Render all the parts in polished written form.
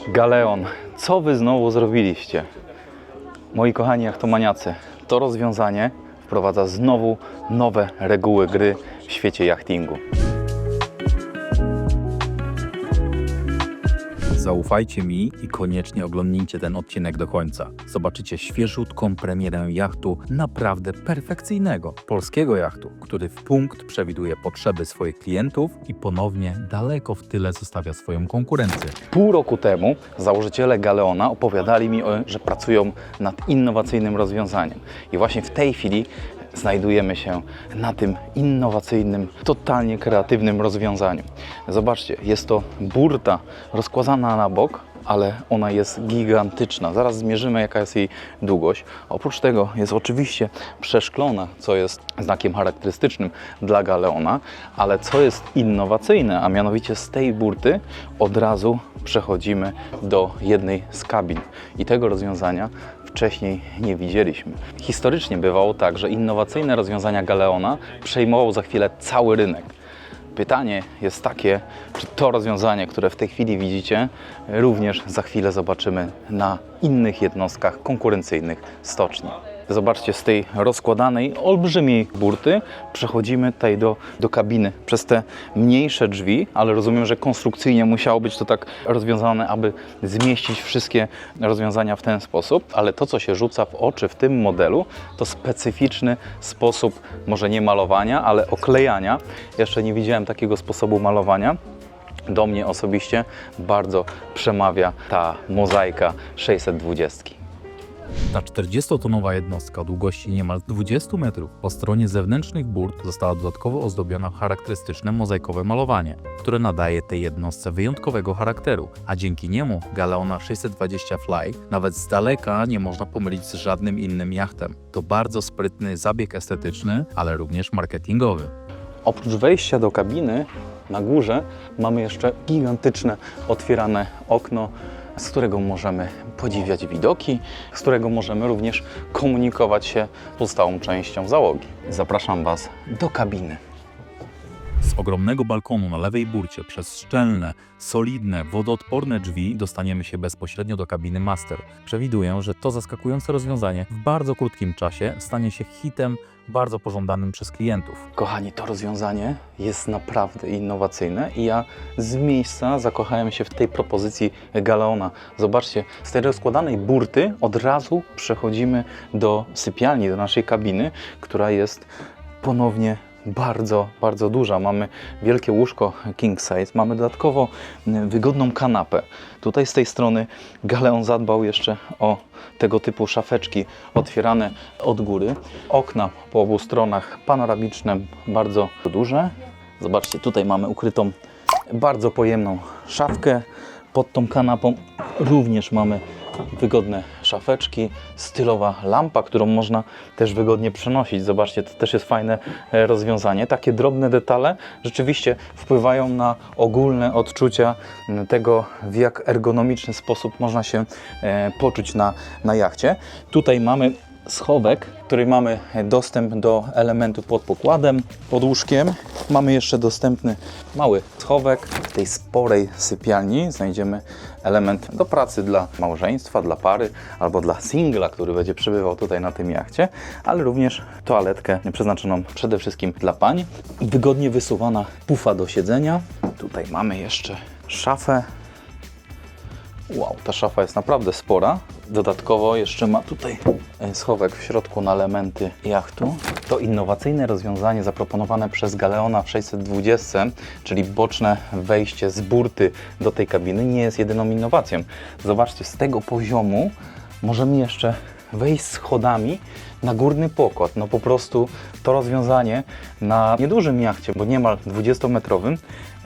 Galeon, co wy znowu zrobiliście? Moi kochani jachtomaniacy, to rozwiązanie wprowadza znowu nowe reguły gry w świecie jachtingu. Zaufajcie mi i koniecznie oglądnijcie ten odcinek do końca. Zobaczycie świeżutką premierę jachtu naprawdę perfekcyjnego, polskiego jachtu, który w punkt przewiduje potrzeby swoich klientów i ponownie daleko w tyle zostawia swoją konkurencję. Pół roku temu założyciele Galeona opowiadali mi, że pracują nad innowacyjnym rozwiązaniem. I właśnie w tej chwili znajdujemy się na tym innowacyjnym, totalnie kreatywnym rozwiązaniu. Zobaczcie, jest to burta rozkładana na bok, ale ona jest gigantyczna. Zaraz zmierzymy, jaka jest jej długość. Oprócz tego jest oczywiście przeszklona, co jest znakiem charakterystycznym dla Galeona, ale co jest innowacyjne, a mianowicie z tej burty od razu przechodzimy do jednej z kabin. I tego rozwiązania wcześniej nie widzieliśmy. Historycznie bywało tak, że innowacyjne rozwiązania Galeona przejmował za chwilę cały rynek. Pytanie jest takie, czy to rozwiązanie, które w tej chwili widzicie, również za chwilę zobaczymy na innych jednostkach konkurencyjnych stoczni. Zobaczcie, z tej rozkładanej, olbrzymiej burty przechodzimy tutaj do kabiny przez te mniejsze drzwi, ale rozumiem, że konstrukcyjnie musiało być to tak rozwiązane, aby zmieścić wszystkie rozwiązania w ten sposób, ale to, co się rzuca w oczy w tym modelu, to specyficzny sposób, może nie malowania, ale oklejania. Jeszcze nie widziałem takiego sposobu malowania. Do mnie osobiście bardzo przemawia ta mozaika 620. Ta 40-tonowa jednostka o długości niemal 20 metrów po stronie zewnętrznych burt została dodatkowo ozdobiona w charakterystyczne mozaikowe malowanie, które nadaje tej jednostce wyjątkowego charakteru, a dzięki niemu Galeona 620 Fly nawet z daleka nie można pomylić z żadnym innym jachtem. To bardzo sprytny zabieg estetyczny, ale również marketingowy. Oprócz wejścia do kabiny na górze mamy jeszcze gigantyczne otwierane okno, z którego możemy podziwiać widoki, z którego możemy również komunikować się z pozostałą częścią załogi. Zapraszam Was do kabiny. Z ogromnego balkonu na lewej burcie przez szczelne, solidne, wodoodporne drzwi dostaniemy się bezpośrednio do kabiny Master. Przewiduję, że to zaskakujące rozwiązanie w bardzo krótkim czasie stanie się hitem bardzo pożądanym przez klientów. Kochani, to rozwiązanie jest naprawdę innowacyjne i ja z miejsca zakochałem się w tej propozycji Galeona. Zobaczcie, z tej rozkładanej burty od razu przechodzimy do sypialni, do naszej kabiny, która jest ponownie bardzo duża. Mamy wielkie łóżko king size, mamy dodatkowo wygodną kanapę. Tutaj z tej strony Galeon zadbał jeszcze o tego typu szafeczki otwierane od góry. Okna po obu stronach panoramiczne, bardzo duże. Zobaczcie, tutaj mamy ukrytą bardzo pojemną szafkę. Pod tą kanapą również mamy wygodne szafeczki, stylowa lampa, którą można też wygodnie przenosić. Zobaczcie, to też jest fajne rozwiązanie. Takie drobne detale rzeczywiście wpływają na ogólne odczucia tego, w jak ergonomiczny sposób można się poczuć na jachcie. Tutaj mamy schowek, w którym mamy dostęp do elementu pod pokładem, pod łóżkiem. Mamy jeszcze dostępny mały schowek. W tej sporej sypialni znajdziemy element do pracy dla małżeństwa, dla pary albo dla singla, który będzie przebywał tutaj na tym jachcie, ale również toaletkę przeznaczoną przede wszystkim dla pań. Wygodnie wysuwana pufa do siedzenia. Tutaj mamy jeszcze szafę. Wow, ta szafa jest naprawdę spora. Dodatkowo jeszcze ma tutaj schowek w środku na elementy jachtu. To innowacyjne rozwiązanie zaproponowane przez Galeona w 620, czyli boczne wejście z burty do tej kabiny, nie jest jedyną innowacją. Zobaczcie, z tego poziomu możemy jeszcze wejść schodami na górny pokład. No po prostu to rozwiązanie na niedużym jachcie, bo niemal 20-metrowym,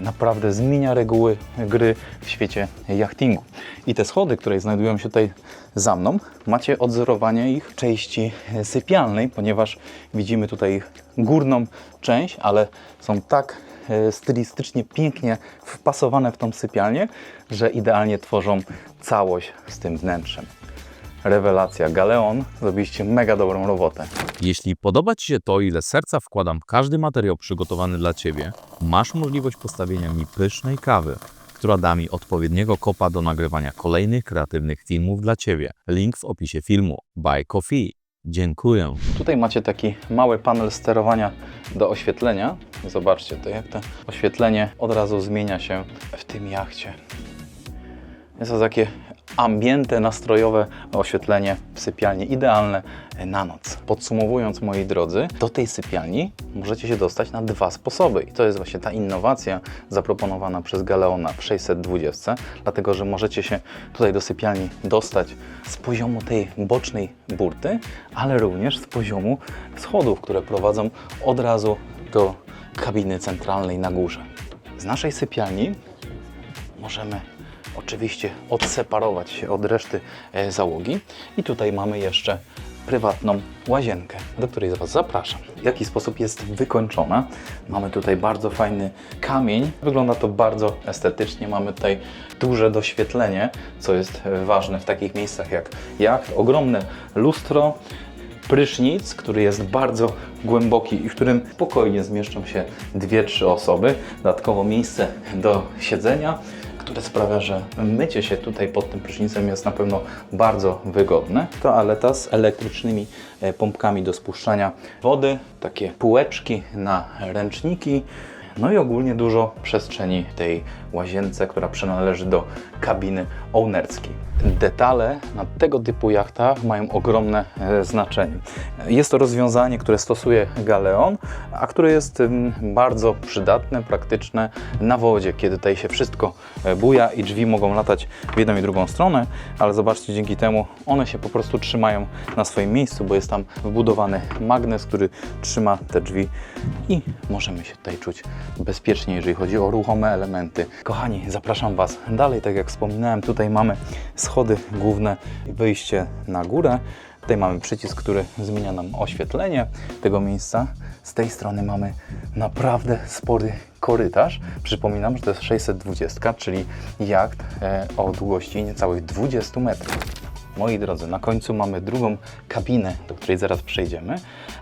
naprawdę zmienia reguły gry w świecie jachtingu. I te schody, które znajdują się tutaj za mną, macie odzorowanie ich w części sypialnej, ponieważ widzimy tutaj ich górną część, ale są tak stylistycznie pięknie wpasowane w tą sypialnię, że idealnie tworzą całość z tym wnętrzem. Rewelacja. Galeon, zrobiliście mega dobrą robotę. Jeśli podoba Ci się to, ile serca wkładam w każdy materiał przygotowany dla Ciebie, masz możliwość postawienia mi pysznej kawy, która da mi odpowiedniego kopa do nagrywania kolejnych kreatywnych filmów dla Ciebie. Link w opisie filmu. Buy coffee. Dziękuję. Tutaj macie taki mały panel sterowania do oświetlenia. Zobaczcie to, jak to oświetlenie od razu zmienia się w tym jachcie. Jest to takie ambiente, nastrojowe oświetlenie w sypialni, idealne na noc. Podsumowując, moi drodzy, do tej sypialni możecie się dostać na dwa sposoby. I to jest właśnie ta innowacja zaproponowana przez Galeona w 620, dlatego że możecie się tutaj do sypialni dostać z poziomu tej bocznej burty, ale również z poziomu schodów, które prowadzą od razu do kabiny centralnej na górze. Z naszej sypialni możemy oczywiście odseparować się od reszty załogi i tutaj mamy jeszcze prywatną łazienkę, do której Was zapraszam. W jaki sposób jest wykończona? Mamy tutaj bardzo fajny kamień, wygląda to bardzo estetycznie, mamy tutaj duże doświetlenie, co jest ważne w takich miejscach jak jacht, ogromne lustro, prysznic, który jest bardzo głęboki i w którym spokojnie zmieszczą się 2-3 osoby, dodatkowo miejsce do siedzenia, które sprawia, że mycie się tutaj pod tym prysznicem jest na pewno bardzo wygodne. Toaleta z elektrycznymi pompkami do spuszczania wody, takie półeczki na ręczniki, no i ogólnie dużo przestrzeni w tej łazience, która przynależy do kabiny ownerskiej. Detale na tego typu jachtach mają ogromne znaczenie. Jest to rozwiązanie, które stosuje Galeon, a które jest bardzo przydatne, praktyczne na wodzie, kiedy tutaj się wszystko buja i drzwi mogą latać w jedną i drugą stronę, ale zobaczcie, dzięki temu one się po prostu trzymają na swoim miejscu, bo jest tam wbudowany magnes, który trzyma te drzwi i możemy się tutaj czuć bezpiecznie, jeżeli chodzi o ruchome elementy. Kochani, zapraszam Was dalej, tak jak wspominałem, tutaj mamy schody główne i wyjście na górę. Tutaj mamy przycisk, który zmienia nam oświetlenie tego miejsca. Z tej strony mamy naprawdę spory korytarz. Przypominam, że to jest 620, czyli jacht o długości niecałych 20 metrów. Moi drodzy, na końcu mamy drugą kabinę, do której zaraz przejdziemy,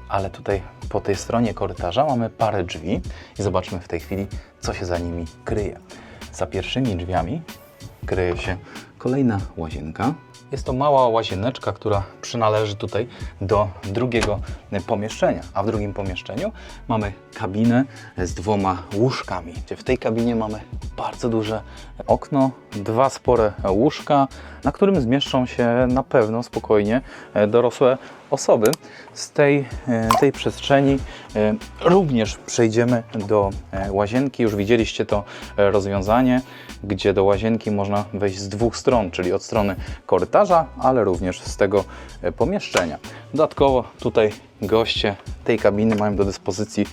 ale tutaj po tej stronie korytarza mamy parę drzwi i zobaczmy w tej chwili, co się za nimi kryje. Za pierwszymi drzwiami kryje się kolejna łazienka. Jest to mała łazieneczka, która przynależy tutaj do drugiego pomieszczenia, a w drugim pomieszczeniu mamy kabinę z 2 łóżkami. W tej kabinie mamy bardzo duże okno, 2 spore łóżka, na którym zmieszczą się na pewno spokojnie dorosłe osoby. Z tej przestrzeni również przejdziemy do łazienki. Już widzieliście to rozwiązanie, gdzie do łazienki można wejść z 2 stron, czyli od strony korytarza, ale również z tego pomieszczenia. Dodatkowo tutaj goście tej kabiny mają do dyspozycji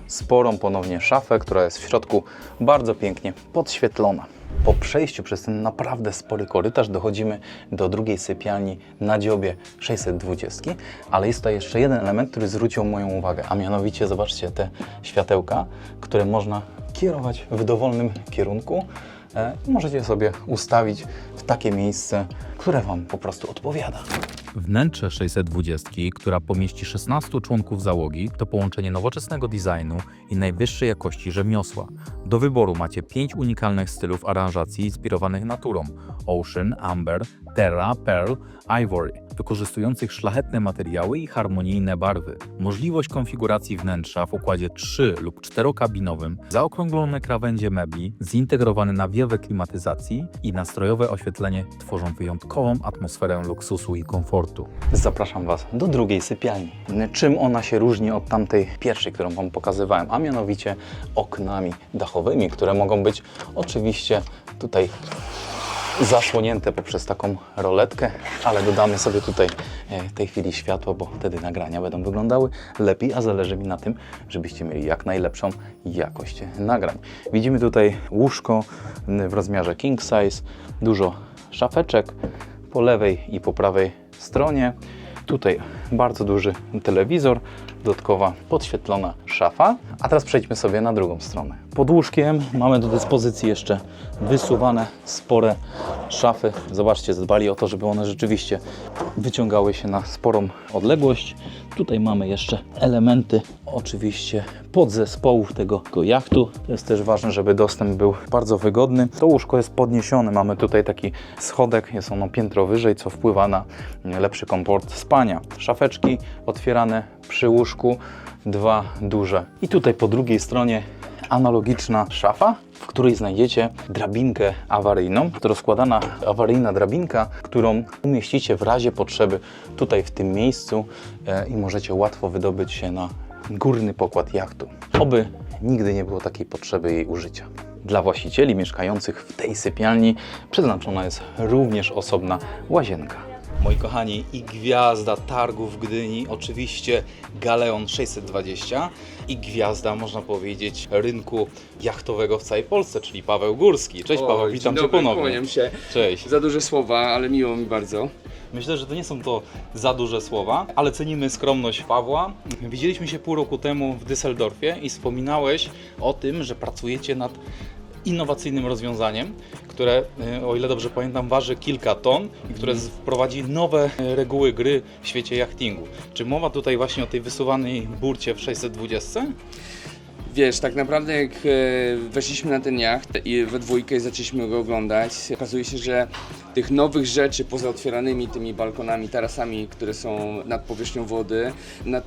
sporą ponownie szafę, która jest w środku bardzo pięknie podświetlona. Po przejściu przez ten naprawdę spory korytarz dochodzimy do drugiej sypialni na dziobie 620, ale jest tutaj jeszcze jeden element, który zwrócił moją uwagę, a mianowicie zobaczcie te światełka, które można kierować w dowolnym kierunku. Możecie sobie ustawić w takie miejsce, które Wam po prostu odpowiada. Wnętrze 620, która pomieści 16 członków załogi, to połączenie nowoczesnego designu i najwyższej jakości rzemiosła. Do wyboru macie 5 unikalnych stylów aranżacji inspirowanych naturą: Ocean, Amber, Terra, Pearl, Ivory, wykorzystujących szlachetne materiały i harmonijne barwy. Możliwość konfiguracji wnętrza w układzie 3 lub 4-kabinowym, zaokrąglone krawędzie mebli, zintegrowane nawiewy klimatyzacji i nastrojowe oświetlenie tworzą wyjątkową atmosferę luksusu i komfortu. Zapraszam Was do drugiej sypialni. Czym ona się różni od tamtej pierwszej, którą Wam pokazywałem, a mianowicie oknami dachowymi, które mogą być oczywiście tutaj zasłonięte poprzez taką roletkę, ale dodamy sobie tutaj w tej chwili światło, bo wtedy nagrania będą wyglądały lepiej, a zależy mi na tym, żebyście mieli jak najlepszą jakość nagrań. Widzimy tutaj łóżko w rozmiarze king size, dużo szafeczek po lewej i po prawej stronie. Tutaj bardzo duży telewizor, dodatkowa podświetlona szafa. A teraz przejdźmy sobie na drugą stronę. Pod łóżkiem mamy do dyspozycji jeszcze wysuwane spore szafy. Zobaczcie, zadbali o to, żeby one rzeczywiście wyciągały się na sporą odległość. Tutaj mamy jeszcze elementy oczywiście podzespołów tego jachtu. To jest też ważne, żeby dostęp był bardzo wygodny. To łóżko jest podniesione. Mamy tutaj taki schodek, jest ono piętro wyżej, co wpływa na lepszy komfort spania. Szafeczki otwierane przy łóżku, dwa duże. I tutaj po drugiej stronie analogiczna szafa, w której znajdziecie drabinkę awaryjną. To rozkładana awaryjna drabinka, którą umieścicie w razie potrzeby tutaj w tym miejscu i możecie łatwo wydobyć się na górny pokład jachtu. Oby nigdy nie było takiej potrzeby jej użycia. Dla właścicieli mieszkających w tej sypialni przeznaczona jest również osobna łazienka. Moi kochani, i gwiazda targów w Gdyni, oczywiście Galeon 620 i gwiazda, można powiedzieć, rynku jachtowego w całej Polsce, czyli Paweł Górski. Cześć Paweł, witam Cię ponownie. Kłaniam się. Cześć. Za duże słowa, ale miło mi bardzo. Myślę, że to nie są to za duże słowa, ale cenimy skromność Pawła. Widzieliśmy się pół roku temu w Düsseldorfie i wspominałeś o tym, że pracujecie nad innowacyjnym rozwiązaniem, które, o ile dobrze pamiętam, waży kilka ton i które wprowadzi nowe reguły gry w świecie jachtingu. Czy mowa tutaj właśnie o tej wysuwanej burcie w 620? Wiesz, tak naprawdę jak weszliśmy na ten jacht i we dwójkę zaczęliśmy go oglądać, okazuje się, że tych nowych rzeczy poza otwieranymi tymi balkonami, tarasami, które są nad powierzchnią wody,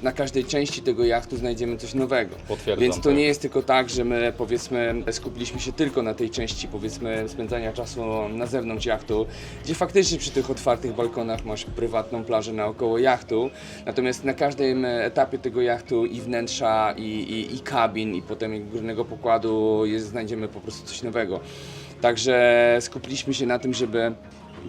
na każdej części tego jachtu znajdziemy coś nowego. Potwierdzam. Więc to nie jest tylko tak, że my powiedzmy skupiliśmy się tylko na tej części powiedzmy spędzania czasu na zewnątrz jachtu, gdzie faktycznie przy tych otwartych balkonach masz prywatną plażę naokoło jachtu, natomiast na każdym etapie tego jachtu i wnętrza i kabin i potem górnego pokładu znajdziemy po prostu coś nowego. Także skupiliśmy się na tym, żeby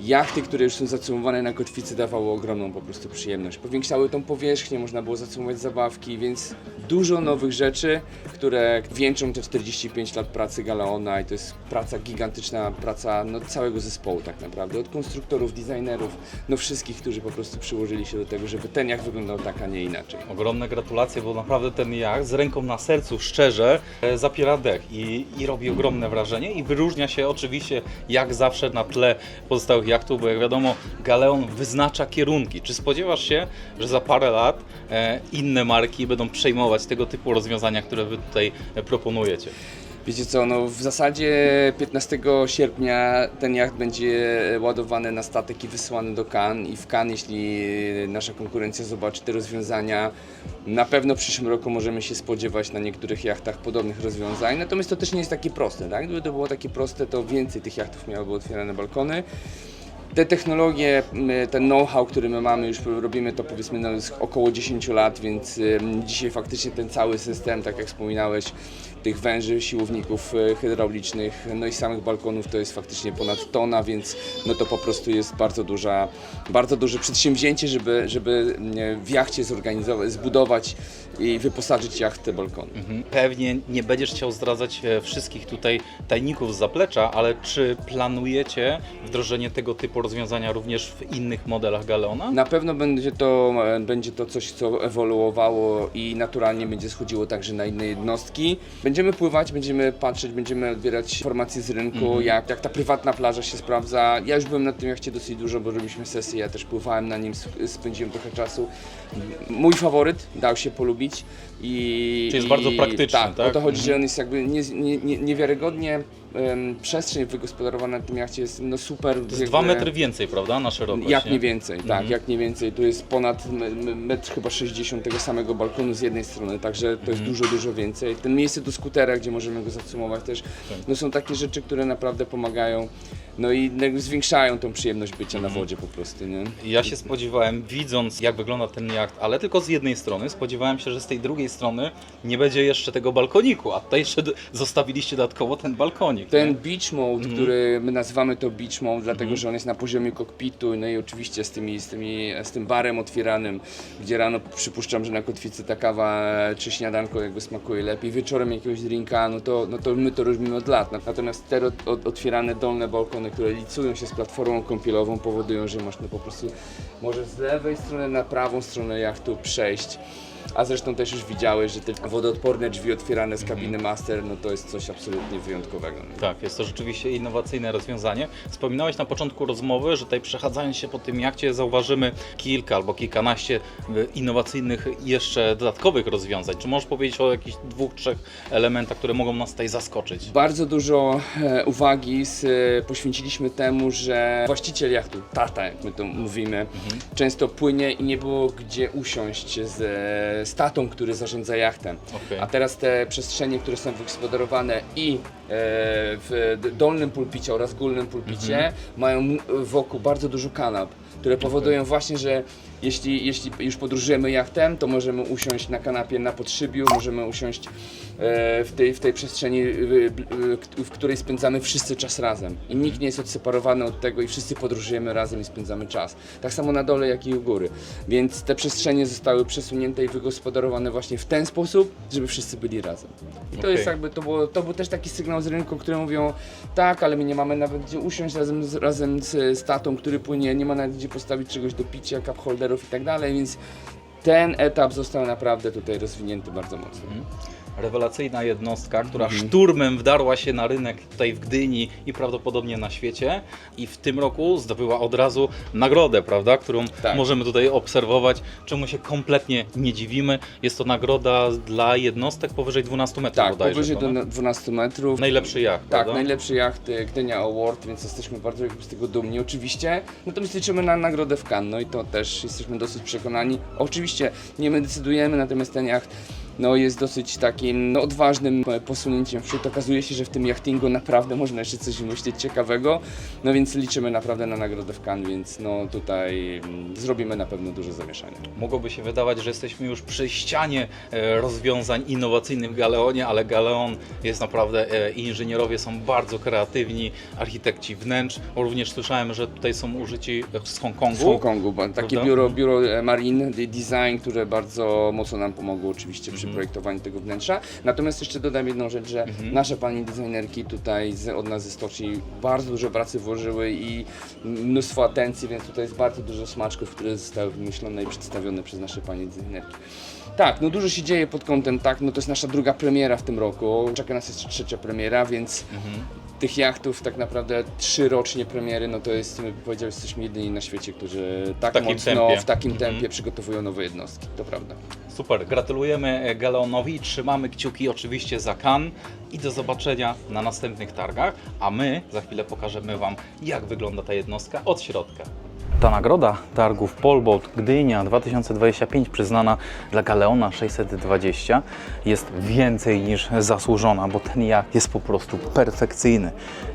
jachty, które już są zacumowane na kotwicy, dawały ogromną po prostu przyjemność. Powiększały tą powierzchnię, można było zacumować zabawki, więc dużo nowych rzeczy, które wieńczą te 45 lat pracy Galeona i to jest praca gigantyczna, praca całego zespołu tak naprawdę, od konstruktorów, designerów, wszystkich, którzy po prostu przyłożyli się do tego, żeby ten jacht wyglądał tak, a nie inaczej. Ogromne gratulacje, bo naprawdę ten jacht z ręką na sercu, szczerze, zapiera dech i robi ogromne wrażenie i wyróżnia się oczywiście jak zawsze na tle pozostałych jachtów, bo jak wiadomo Galeon wyznacza kierunki. Czy spodziewasz się, że za parę lat inne marki będą przejmować tego typu rozwiązania, które Wy tutaj proponujecie? Wiecie co, w zasadzie 15 sierpnia ten jacht będzie ładowany na statek i wysłany do Cannes i w Cannes, jeśli nasza konkurencja zobaczy te rozwiązania, na pewno w przyszłym roku możemy się spodziewać na niektórych jachtach podobnych rozwiązań, natomiast to też nie jest takie proste, tak? Gdyby to było takie proste, to więcej tych jachtów miałoby otwierane balkony. Te technologie, ten know-how, który my mamy, już robimy to powiedzmy około 10 lat, więc dzisiaj faktycznie ten cały system, tak jak wspominałeś, tych węży, siłowników hydraulicznych, i samych balkonów to jest faktycznie ponad tona, więc to po prostu jest bardzo duże przedsięwzięcie, żeby w jachcie zbudować i wyposażyć jacht w te balkony. Pewnie nie będziesz chciał zdradzać wszystkich tutaj tajników z zaplecza, ale czy planujecie wdrożenie tego typu rozwiązania również w innych modelach Galeona? Na pewno będzie to coś, co ewoluowało i naturalnie będzie schodziło także na inne jednostki. Będziemy pływać, będziemy patrzeć, będziemy odbierać informacje z rynku, jak ta prywatna plaża się sprawdza. Ja już byłem na tym jachcie dosyć dużo, bo robiliśmy sesję, ja też pływałem na nim, spędziłem trochę czasu. Mój faworyt dał się polubić. Czyli jest bardzo praktyczny, tak? O to chodzi, że on jest jakby niewiarygodnie przestrzeń wygospodarowana na tym jachcie jest super. To jest 2 metry więcej, prawda, na szerokość? Jak nie więcej, tak, jak nie więcej. Tu jest ponad metr chyba 60 tego samego balkonu z jednej strony, także to jest dużo więcej. Ten miejsce do skutera, gdzie możemy go zacumować też, są takie rzeczy, które naprawdę pomagają. I zwiększają tą przyjemność bycia na wodzie po prostu, nie? Ja się spodziewałem, widząc jak wygląda ten jacht, ale tylko z jednej strony, spodziewałem się, że z tej drugiej strony nie będzie jeszcze tego balkoniku, a tutaj jeszcze zostawiliście dodatkowo ten balkonik. Ten beach mode, który my nazywamy to beach mode, dlatego że on jest na poziomie kokpitu, i oczywiście z tym barem otwieranym, gdzie rano przypuszczam, że na kotwicy ta kawa czy śniadanko jakby smakuje lepiej, wieczorem jakiegoś drinka, to my to robimy od lat. Natomiast te otwierane dolne balkony, które licują się z platformą kąpielową, powodują, że po prostu możesz z lewej strony na prawą stronę jachtu przejść. a zresztą też już widziałeś, że te wodoodporne drzwi otwierane z kabiny master, no to jest coś absolutnie wyjątkowego. Tak, jest to rzeczywiście innowacyjne rozwiązanie. Wspominałeś na początku rozmowy, że tutaj przechadzając się po tym jachcie zauważymy kilka albo kilkanaście innowacyjnych jeszcze dodatkowych rozwiązań. Czy możesz powiedzieć o jakichś 2-3 elementach, które mogą nas tutaj zaskoczyć? Bardzo dużo uwagi poświęciliśmy temu, że właściciel jachtu, tata jak my to mówimy, często płynie i nie było gdzie usiąść z tatą, który zarządza jachtem. Okay. A teraz te przestrzenie, które są wyeksploatowane i w dolnym pulpicie oraz górnym pulpicie mają wokół bardzo dużo kanap, które powodują właśnie, że jeśli już podróżujemy jachtem, to możemy usiąść na kanapie na podszybiu, możemy usiąść w tej przestrzeni, w której spędzamy wszyscy czas razem. I nikt nie jest odseparowany od tego i wszyscy podróżujemy razem i spędzamy czas. Tak samo na dole, jak i u góry. Więc te przestrzenie zostały przesunięte i wygospodarowane właśnie w ten sposób, żeby wszyscy byli razem. I to jest jakby, to był też taki sygnał z rynku, który mówią, tak, ale my nie mamy nawet gdzie usiąść razem z tatą, który płynie, nie ma nawet gdzie postawić czegoś do picia, cup holderów i tak dalej, więc ten etap został naprawdę tutaj rozwinięty bardzo mocno. Rewelacyjna jednostka, która szturmem wdarła się na rynek tutaj w Gdyni i prawdopodobnie na świecie i w tym roku zdobyła od razu nagrodę, prawda, którą możemy tutaj obserwować, czemu się kompletnie nie dziwimy. Jest to nagroda dla jednostek powyżej 12 metrów Tak, bodajże, powyżej prawda? 12 metrów. Najlepszy jacht, Tak, prawda? najlepszy jacht Gdynia Award, więc jesteśmy bardzo z tego dumni oczywiście. Natomiast liczymy na nagrodę w Cannes, no i to też jesteśmy dosyć przekonani. Oczywiście nie my decydujemy, natomiast ten jacht jest dosyć takim odważnym posunięciem w przód. Okazuje się, że w tym jachtingu naprawdę można jeszcze coś wymyślić ciekawego, no więc liczymy naprawdę na nagrodę w Cannes, więc tutaj zrobimy na pewno duże zamieszanie. Mogłoby się wydawać, że jesteśmy już przy ścianie rozwiązań innowacyjnych w Galeonie, ale Galeon jest naprawdę, inżynierowie są bardzo kreatywni, architekci wnętrz. Również słyszałem, że tutaj są użyci z Hongkongu. Z Hongkongu, takie biuro Marine Design, które bardzo mocno nam pomogło oczywiście przy projektowaniu tego wnętrza. Natomiast jeszcze dodam jedną rzecz, że nasze pani designerki tutaj od nas ze Stoczni bardzo dużo pracy włożyły i mnóstwo atencji, więc tutaj jest bardzo dużo smaczków, które zostały wymyślone i przedstawione przez nasze pani designerki. Tak, dużo się dzieje pod kątem, to jest nasza druga premiera w tym roku, czeka nas jeszcze trzecia premiera, więc tych jachtów tak naprawdę 3 rocznie premiery, to jest, powiedziałeś, jesteśmy jedyni na świecie, którzy w takim tempie przygotowują nowe jednostki, to prawda. Super, gratulujemy Galeonowi i trzymamy kciuki oczywiście za Cannes i do zobaczenia na następnych targach, a my za chwilę pokażemy Wam, jak wygląda ta jednostka od środka. Ta nagroda targów Polboat Gdynia 2025 przyznana dla Galeona 620 jest więcej niż zasłużona, bo ten jacht jest po prostu perfekcyjny.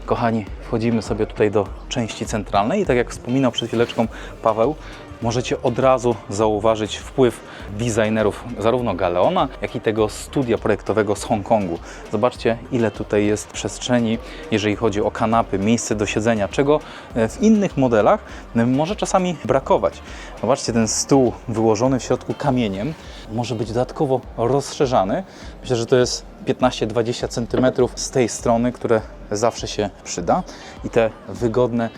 Kochani, wchodzimy sobie tutaj do części centralnej i tak jak wspominał przed chwileczką Paweł, możecie od razu zauważyć wpływ designerów zarówno Galeona, jak i tego studia projektowego z Hongkongu. Zobaczcie, ile tutaj jest przestrzeni, jeżeli chodzi o kanapy, miejsce do siedzenia, czego w innych modelach może czasami brakować. Zobaczcie, ten stół wyłożony w środku kamieniem może być dodatkowo rozszerzany. Myślę, że to jest 15-20 cm z tej strony, które zawsze się przyda. I te wygodne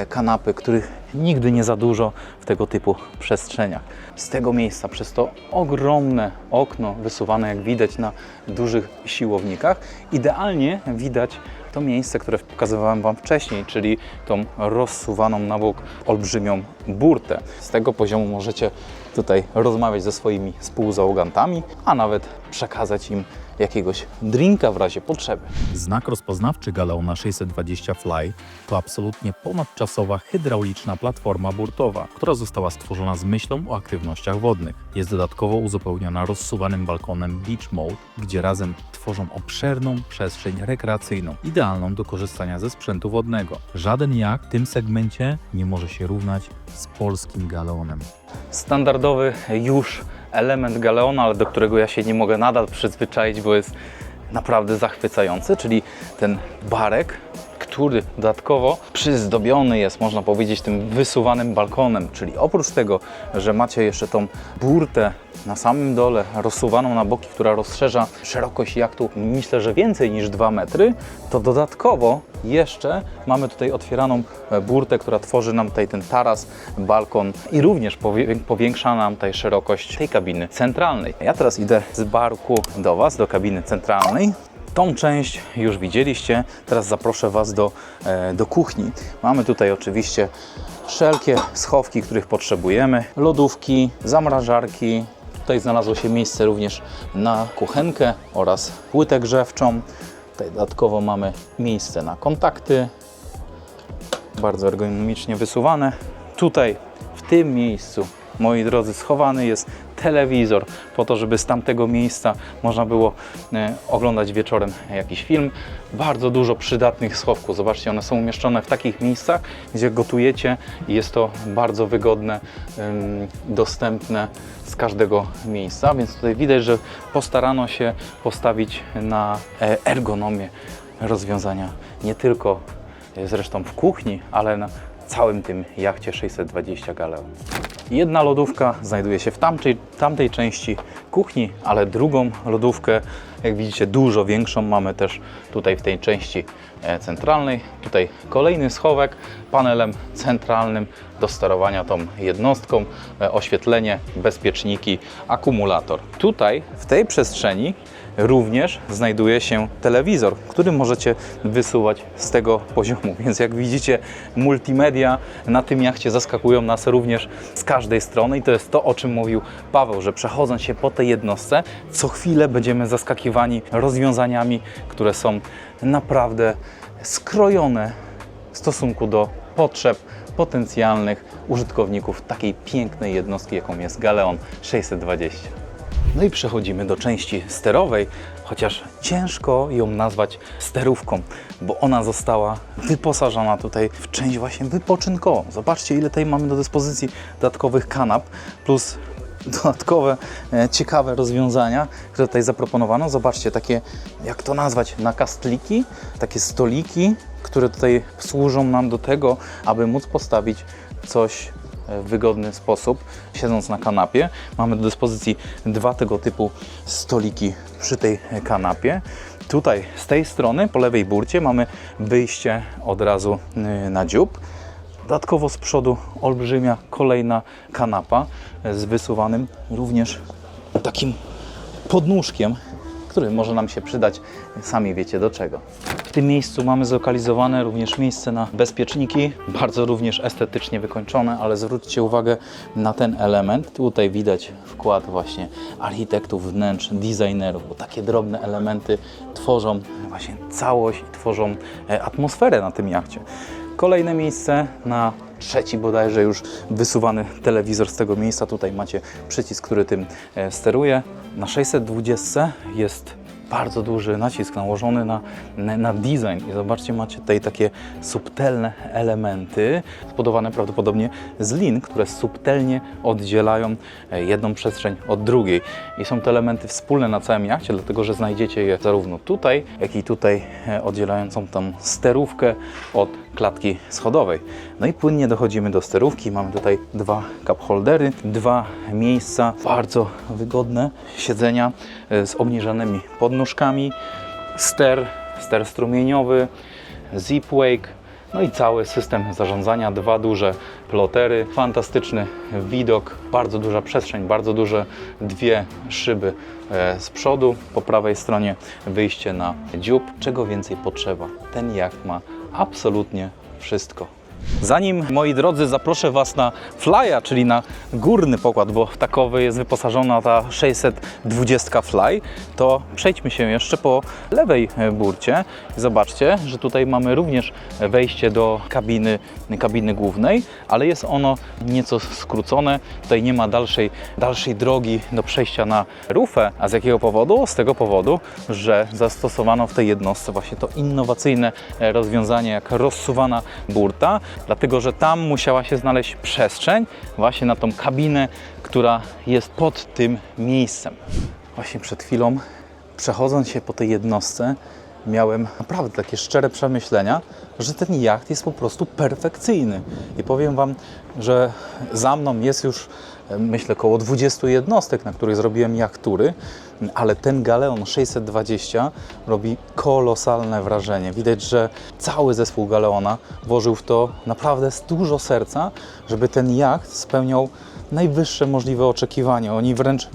kanapy, których nigdy nie za dużo w tego typu przestrzeniach. Z tego miejsca, przez to ogromne okno wysuwane, jak widać na dużych siłownikach, idealnie widać to miejsce, które pokazywałem Wam wcześniej, czyli tą rozsuwaną na bok olbrzymią burtę. Z tego poziomu możecie tutaj rozmawiać ze swoimi współzałogantami, a nawet przekazać im jakiegoś drinka w razie potrzeby. Znak rozpoznawczy Galeona 620 Fly to absolutnie ponadczasowa hydrauliczna platforma burtowa, która została stworzona z myślą o aktywnościach wodnych. Jest dodatkowo uzupełniona rozsuwanym balkonem Beach Mode, gdzie razem tworzą obszerną przestrzeń rekreacyjną, idealną do korzystania ze sprzętu wodnego. Żaden jacht w tym segmencie nie może się równać z polskim Galeonem. Standardowy już element Galeona, ale do którego ja się nie mogę nadal przyzwyczaić, bo jest naprawdę zachwycający, czyli ten barek który dodatkowo przyzdobiony jest, można powiedzieć, tym wysuwanym balkonem, czyli oprócz tego, że macie jeszcze tą burtę na samym dole, rozsuwaną na boki, która rozszerza szerokość jachtu, myślę, że więcej niż 2 metry, to dodatkowo jeszcze mamy tutaj otwieraną burtę, która tworzy nam tutaj ten taras, balkon i również powiększa nam tutaj szerokość tej kabiny centralnej. Ja teraz idę z barku do Was, do kabiny centralnej. Tą część już widzieliście, teraz zaproszę Was do kuchni. Mamy tutaj oczywiście wszelkie schowki, których potrzebujemy, lodówki, zamrażarki. Tutaj znalazło się miejsce również na kuchenkę oraz płytę grzewczą. Tutaj dodatkowo mamy miejsce na kontakty, bardzo ergonomicznie wysuwane. Tutaj w tym miejscu, moi drodzy, schowany jest telewizor, po to, żeby z tamtego miejsca można było oglądać wieczorem jakiś film. Bardzo dużo przydatnych schowków. Zobaczcie, one są umieszczone w takich miejscach, gdzie gotujecie i jest to bardzo wygodne, dostępne z każdego miejsca, więc tutaj widać, że postarano się postawić na ergonomię rozwiązania nie tylko zresztą w kuchni, ale na całym tym jachcie 620 Galeon. Jedna lodówka znajduje się w tamtej części kuchni, ale drugą lodówkę, jak widzicie, dużo większą mamy też tutaj w tej części centralnej. Tutaj kolejny schowek panelem centralnym do sterowania tą jednostką, oświetlenie, bezpieczniki, akumulator. Tutaj w tej przestrzeni również znajduje się telewizor, który możecie wysuwać z tego poziomu, więc jak widzicie, multimedia na tym jachcie zaskakują nas również z każdej strony i to jest to, o czym mówił Paweł, że przechodząc się po tej jednostce, co chwilę będziemy zaskakiwani rozwiązaniami, które są naprawdę skrojone w stosunku do potrzeb potencjalnych użytkowników takiej pięknej jednostki, jaką jest Galeon 620. No i przechodzimy do części sterowej, chociaż ciężko ją nazwać sterówką, bo ona została wyposażona tutaj w część właśnie wypoczynkową. Zobaczcie, ile tutaj mamy do dyspozycji dodatkowych kanap, plus dodatkowe, ciekawe rozwiązania, które tutaj zaproponowano. Zobaczcie, takie, jak to nazwać, nakastliki, takie stoliki, które tutaj służą nam do tego, aby móc postawić coś w wygodny sposób, siedząc na kanapie. Mamy do dyspozycji 2 tego typu stoliki przy tej kanapie. Tutaj z tej strony, po lewej burcie, mamy wyjście od razu na dziób. Dodatkowo z przodu olbrzymia kolejna kanapa z wysuwanym również takim podnóżkiem, który może nam się przydać, sami wiecie do czego. W tym miejscu mamy zlokalizowane również miejsce na bezpieczniki, bardzo również estetycznie wykończone, ale zwróćcie uwagę na ten element. Tutaj widać wkład właśnie architektów wnętrz, designerów, bo takie drobne elementy tworzą właśnie całość i tworzą atmosferę na tym jachcie. Kolejne miejsce na trzeci bodajże już wysuwany telewizor z tego miejsca. Tutaj macie przycisk, który tym steruje. Na 620 jest bardzo duży nacisk nałożony na design i zobaczcie, macie tutaj takie subtelne elementy zbudowane prawdopodobnie z lin, które subtelnie oddzielają jedną przestrzeń od drugiej i są to elementy wspólne na całym jachcie, dlatego że znajdziecie je zarówno tutaj, jak i tutaj, oddzielającą tą sterówkę od klatki schodowej. No i płynnie dochodzimy do sterówki. Mamy tutaj 2 cup holdery, 2 miejsca bardzo wygodne, siedzenia z obniżanymi podnóżkami, ster strumieniowy, zip wake, no i cały system zarządzania, 2 duże plotery, fantastyczny widok, bardzo duża przestrzeń, bardzo duże 2 szyby z przodu, po prawej stronie wyjście na dziób. Czego więcej potrzeba? Ten jacht ma absolutnie wszystko. Zanim, moi drodzy, zaproszę Was na Fly'a, czyli na górny pokład, bo w takowy jest wyposażona ta 620 Fly, to przejdźmy się jeszcze po lewej burcie. Zobaczcie, że tutaj mamy również wejście do kabiny głównej, ale jest ono nieco skrócone. Tutaj nie ma dalszej drogi do przejścia na rufę. A z jakiego powodu? Z tego powodu, że zastosowano w tej jednostce właśnie to innowacyjne rozwiązanie jak rozsuwana burta, dlatego że tam musiała się znaleźć przestrzeń właśnie na tą kabinę, która jest pod tym miejscem. Właśnie przed chwilą, przechodząc się po tej jednostce, miałem naprawdę takie szczere przemyślenia, że ten jacht jest po prostu perfekcyjny. I powiem Wam, że za mną jest już, myślę, około 20 jednostek, na których zrobiłem jachtury, ale ten Galeon 620 robi kolosalne wrażenie. Widać, że cały zespół Galeona włożył w to naprawdę dużo serca, żeby ten jacht spełniał najwyższe możliwe oczekiwania. Oni wręcz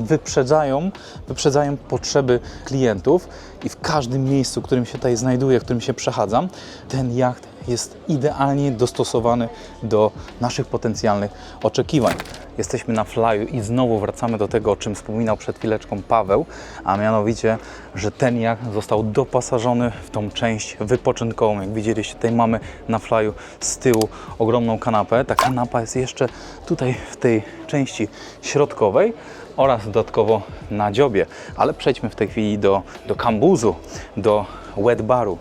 wyprzedzają potrzeby klientów i w każdym miejscu, w którym się tutaj znajduję, w którym się przechadzam, ten jacht jest idealnie dostosowany do naszych potencjalnych oczekiwań. Jesteśmy na Flyu i znowu wracamy do tego, o czym wspominał przed chwileczką Paweł, a mianowicie, że ten jacht został doposażony w tą część wypoczynkową. Jak widzieliście, tutaj mamy na Flyu z tyłu ogromną kanapę. Ta kanapa jest jeszcze tutaj w tej części środkowej oraz dodatkowo na dziobie. Ale przejdźmy w tej chwili do kambuzu, do wet baru.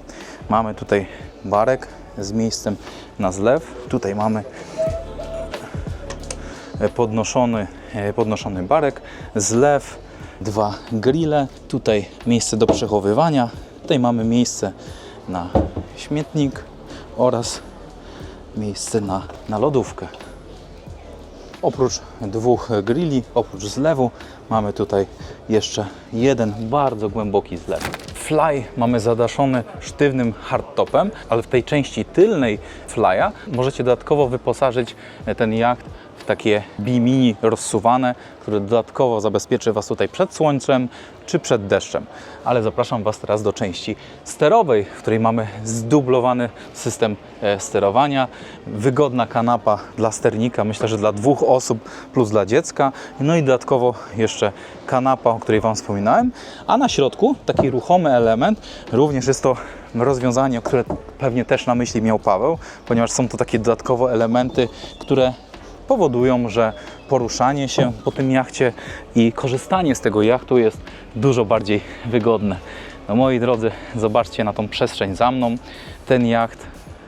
Mamy tutaj barek z miejscem na zlew. Tutaj mamy podnoszony barek, zlew, 2 grille, tutaj miejsce do przechowywania, tutaj mamy miejsce na śmietnik oraz miejsce na lodówkę. Oprócz 2 grilli, oprócz zlewu mamy tutaj jeszcze jeden bardzo głęboki zlew. Fly mamy zadaszony sztywnym hardtopem, ale w tej części tylnej Fly'a możecie dodatkowo wyposażyć ten jacht w takie bimini rozsuwane, które dodatkowo zabezpieczy Was tutaj przed słońcem czy przed deszczem. Ale zapraszam Was teraz do części sterowej, w której mamy zdublowany system sterowania, wygodna kanapa dla sternika, myślę, że dla 2 osób plus dla dziecka, no i dodatkowo jeszcze kanapa, o której Wam wspominałem, a na środku taki ruchomy element, również jest to rozwiązanie, o które pewnie też na myśli miał Paweł, ponieważ są to takie dodatkowe elementy, które powodują, że poruszanie się po tym jachcie i korzystanie z tego jachtu jest dużo bardziej wygodne. No moi drodzy, zobaczcie na tą przestrzeń za mną. Ten jacht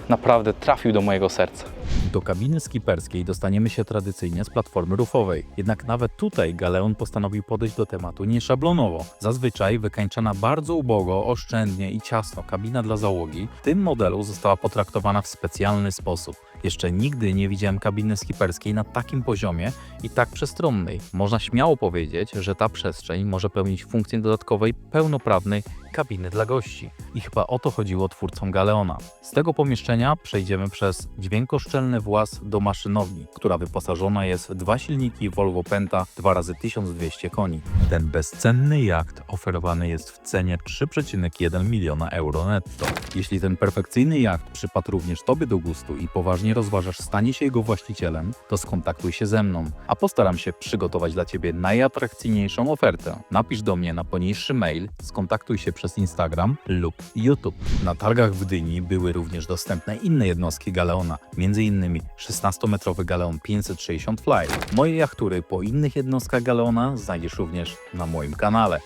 naprawdę trafił do mojego serca. Do kabiny skiperskiej dostaniemy się tradycyjnie z platformy rufowej. Jednak nawet tutaj Galeon postanowił podejść do tematu nieszablonowo. Zazwyczaj wykańczana bardzo ubogo, oszczędnie i ciasno kabina dla załogi w tym modelu została potraktowana w specjalny sposób. Jeszcze nigdy nie widziałem kabiny skiperskiej na takim poziomie i tak przestronnej. Można śmiało powiedzieć, że ta przestrzeń może pełnić funkcję dodatkowej, pełnoprawnej kabiny dla gości. I chyba o to chodziło twórcom Galeona. Z tego pomieszczenia przejdziemy przez dźwiękoszczelny właz do maszynowni, która wyposażona jest w 2 silniki Volvo Penta 2x1200 koni. Ten bezcenny jacht oferowany jest w cenie 3,1 miliona euro netto. Jeśli ten perfekcyjny jacht przypadł również Tobie do gustu i poważnie rozważasz stanie się jego właścicielem, to skontaktuj się ze mną, a postaram się przygotować dla Ciebie najatrakcyjniejszą ofertę. Napisz do mnie na poniższy mail, skontaktuj się przez Instagram lub YouTube. Na targach w Gdyni były również dostępne inne jednostki Galeona, m.in. 16-metrowy Galeon 560 Fly. Moje jachtury po innych jednostkach Galeona znajdziesz również na moim kanale.